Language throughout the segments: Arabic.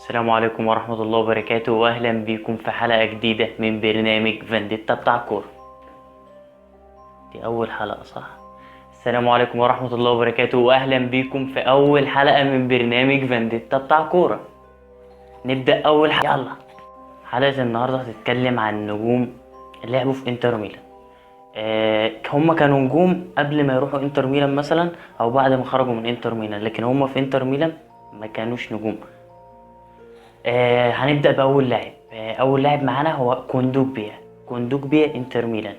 السلام عليكم ورحمة الله وبركاته، وأهلا بيكم في حلقة جديدة من برنامج فانديتا بتاع كورة. دي أول حلقة صح؟ السلام عليكم ورحمة الله وبركاته، وأهلا بيكم في أول حلقة من برنامج فانديتا بتاع كورة. نبدأ أول حلقة، يلا. حلقة النهاردة هتتكلم عن نجوم اللي لعبوا في انتر ميلان. هما كانوا نجوم قبل ما يروحوا انتر ميلان مثلا، أو بعد ما خرجوا من انتر ميلان، لكن هما في انتر ميلان ما كانوش نجوم. هنبدأ بأول لاعب. أول لاعب معانا هو كوندوجبيا انتر ميلان.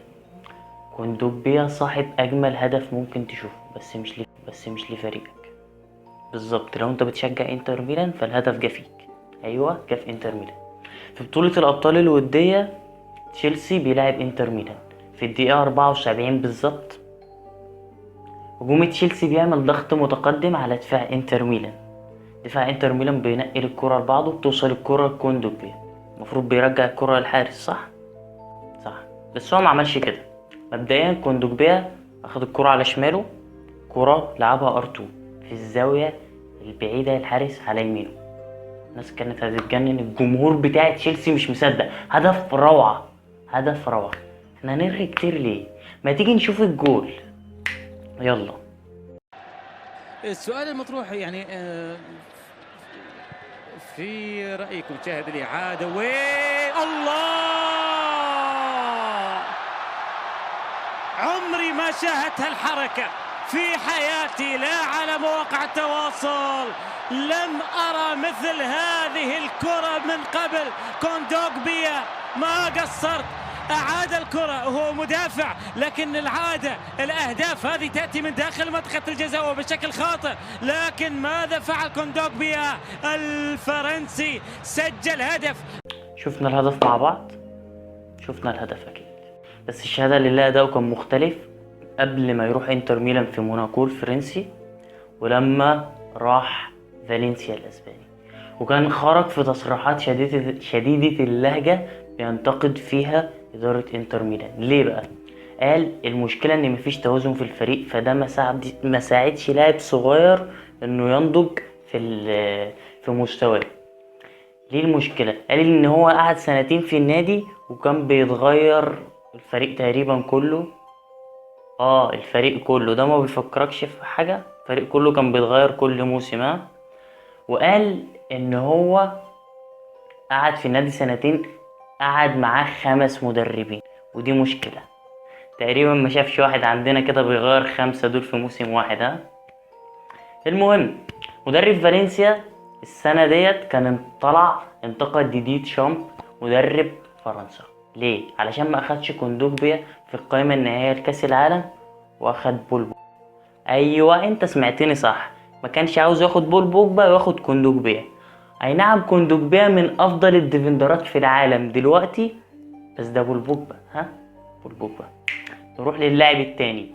كوندوجبيا صاحب أجمل هدف ممكن تشوفه، بس مش لفريقك. بالظبط، لو انت بتشجع انتر ميلان فالهدف جه فيك. أيوه، جه في انتر ميلان في بطولة الأبطال الودية. تشيلسي بيلعب انتر ميلان في الدقيقة 74 بالظبط. هجوم تشيلسي بيعمل ضغط متقدم على دفاع انتر ميلان. دفاع انتر ميلان بينقل الكرة لبعضه، بتوصل الكرة لكوندوجبيا. المفروض بيرجع الكرة للحارس، صح؟ صح، بس هو ما عملش كده. مبدئيا كوندوجبيا اخد الكرة على شماله، كرة لعبها ارتو في الزاوية البعيدة للحارس على يمينه. الناس كانت هتتجنن، الجمهور بتاع تشيلسي مش مصدق. هدف روعة، هدف روعة. احنا هنرغي كتير ليه؟ ما تيجي نشوف الجول، يلا. السؤال المطروح يعني في رأيكم شاهد الإعادة الله، عمري ما شاهدت هالحركة في حياتي، لا على مواقع التواصل لم أرى مثل هذه الكرة من قبل. كوندوجبيا ما قصرت، أعاد الكرة وهو مدافع، لكن العادة الأهداف هذه تأتي من داخل منطقة الجزاء وبشكل خاطئ. لكن ماذا فعل كوندوجبيا الفرنسي؟ سجل هدف. شفنا الهدف مع بعض، شفنا الهدف اكيد، بس الشهادة لله أداؤه كان مختلف قبل ما يروح انتر ميلان في موناكو الفرنسي، ولما راح فالنسيا الاسباني. وكان خرج في تصريحات شديدة اللهجة بينتقد فيها إدارة انتر ميلان. ليه بقى؟ قال المشكلة ان مفيش توازن في الفريق، فده ما ساعدش لاعب صغير انه ينضج في مستواه. ليه المشكلة؟ قال ان هو قعد سنتين في النادي وكان بيتغير الفريق تقريبا كله. الفريق كله ده ما بيفكركش في حاجة، الفريق كله كان بيتغير كل موسم. وقال ان هو قعد في النادي سنتين، قعد معاه 5 مدربين، ودي مشكلة. تقريبا ما شافش واحد عندنا كده بيغير 5 دول في موسم واحد. المهم، مدرب فالنسيا السنة ديت كان انتقد ديدي شامب مدرب فرنسا. ليه؟ علشان ما اخدش كوندوجبيا في القائمة النهائية لكأس العالم واخد بول بوجبا. ايوه، انت سمعتني صح، ما كانش عاوز ياخد بول بوجبا وياخد كوندوجبيا. اي نعم، كوندوجبيا من افضل الديفندرات في العالم دلوقتي، بس ده بول بوجبا. بول بوجبا. نروح للاعب التاني.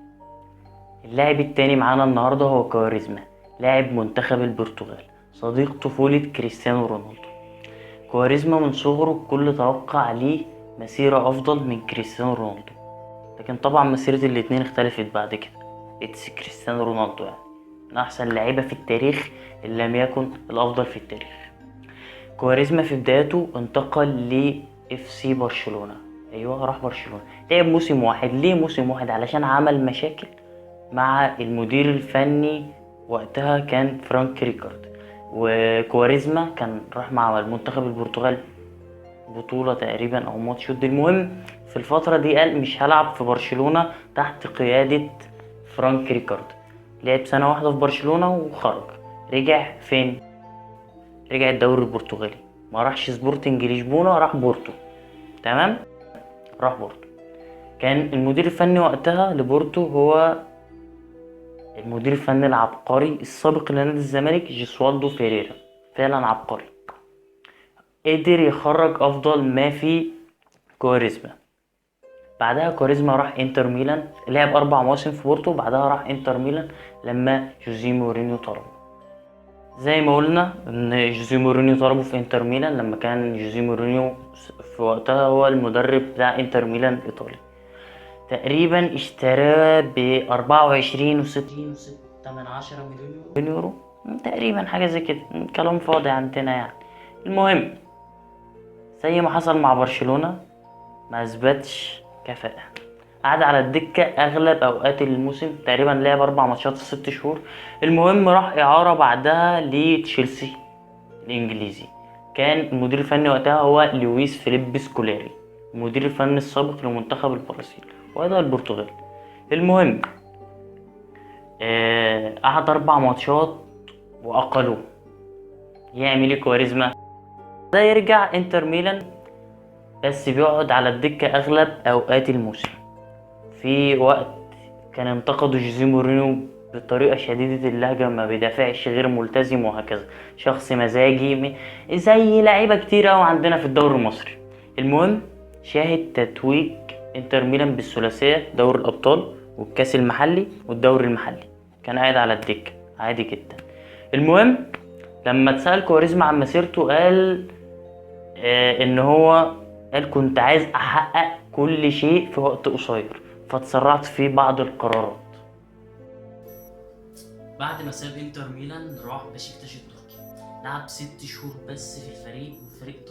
اللاعب التاني معانا النهاردة هو كواريزما، لاعب منتخب البرتغال، صديق طفولة كريستيانو رونالدو. كواريزما من صغره الكل توقع ليه مسيرة أفضل من كريستيانو رونالدو، لكن طبعا مسيرة الاتنين اختلفت بعد كده. كريستيانو رونالدو يعني من أحسن لعيبة في التاريخ، إن لم يكن الأفضل في التاريخ. كواريزما في بدايته انتقل ل اف سي برشلونة. أيوه، راح برشلونة، لعب موسم واحد. ليه موسم واحد؟ علشان عمل مشاكل مع المدير الفني وقتها كان فرانك ريكارد. وكواريزما كان راح مع المنتخب البرتغال بطولة تقريبا او ماتش ضد. المهم في الفترة دي قال مش هلعب في برشلونة تحت قيادة فرانك ريكارد. لعب سنة واحدة في برشلونة وخرج. رجع فين؟ رجع الدوري البرتغالي، ما راحش سبورتنج لشبونة، راح بورتو. تمام، راح بورتو. كان المدير الفني وقتها لبورتو هو المدير الفني العبقري السابق لنادي الزمالك جيسوالدو فيريرا. فعلا عبقري، قدر يخرج افضل ما في كواريزما. بعدها كواريزما راح انتر ميلان، لعب 4 مواسم في بورتو، بعدها راح انتر ميلان لما جوزيه مورينيو طلبه. زي ما قلنا ان جوزيه مورينيو طلبه في انتر ميلان لما كان جوزيه مورينيو في وقتها هو المدرب بتاع انتر ميلان الايطالي. تقريبا اشتراه ب24.6 مليون يورو تقريبا، حاجة زي كده، كلام فاضي عندنا يعني. المهم زي ما حصل مع برشلونة ما اثبتش كفاءة، قعد على الدكة اغلب اوقات الموسم، تقريبا لعب 4 ماتشات في 6 شهور. المهم راح اعارة بعدها لتشيلسي الانجليزي، كان المدير الفني وقتها هو لويس فيليب سكولاري، المدير الفني السابق لمنتخب البرازيل وايضا البرتغال. المهم قعد 4 ماتشات واقلوه. يعمل ايه كواريزما؟ ده يرجع انتر ميلان، بس بيقعد على الدكة اغلب اوقات الموسم. في وقت كان انتقدوا جوزيه مورينيو بطريقة شديدة اللهجة، ما بيدافعش، غير ملتزم وهكذا، شخص مزاجي زي لعيبة كتير اوي عندنا في الدوري المصري. المهم شاهد تتويج انتر ميلان بالثلاثية، دوري الابطال والكاس المحلي والدوري المحلي، كان قاعد على الدكة عادي جدا. المهم لما اتسأل كواريزما عن مسيرته قال ان هو قال كنت عايز احقق كل شيء في وقت قصير، فتسرعت في بعض القرارات. بعد ما ساب انتر ميلان راح بشكتاش التركي، لعب 6 شهور بس في الفريق، والفريق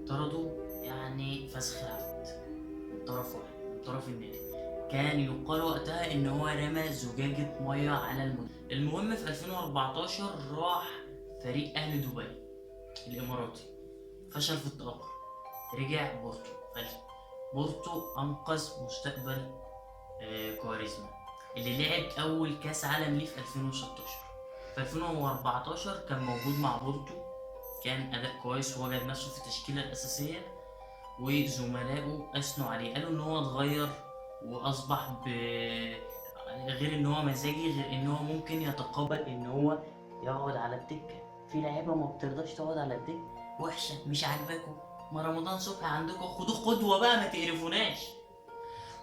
طرده يعني فسخ العقد من طرف واحد، من طرف النادي. كان يقال وقتها ان هو رمى زجاجة مية على المدرب. المهم في 2014 راح فريق اهل دبي الاماراتي، فشل في التأقلم، رجع بورتو. بورتو انقذ مستقبل كواريزما اللي لعب اول كاس عالم ليه في 2016. في 2014 كان موجود مع بورتو، كان اداء كويس ووجد نفسه في التشكيله الاساسيه، وزملائه اثنوا عليه، قالوا ان هو اتغير واصبح غير ان هو مزاجي، غير ان هو ممكن يتقبل ان هو يقعد على الدكه. في لعيبه ما بترضاش تقعد على الدكه، وحشه، مش عاجباكم، ما رمضان صبحي عندكم، خدوه قدوه بقى، ما تقرفوناش.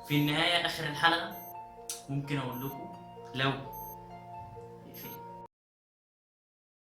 في النهايه اخر الحلقه ممكن اقول لكم، لو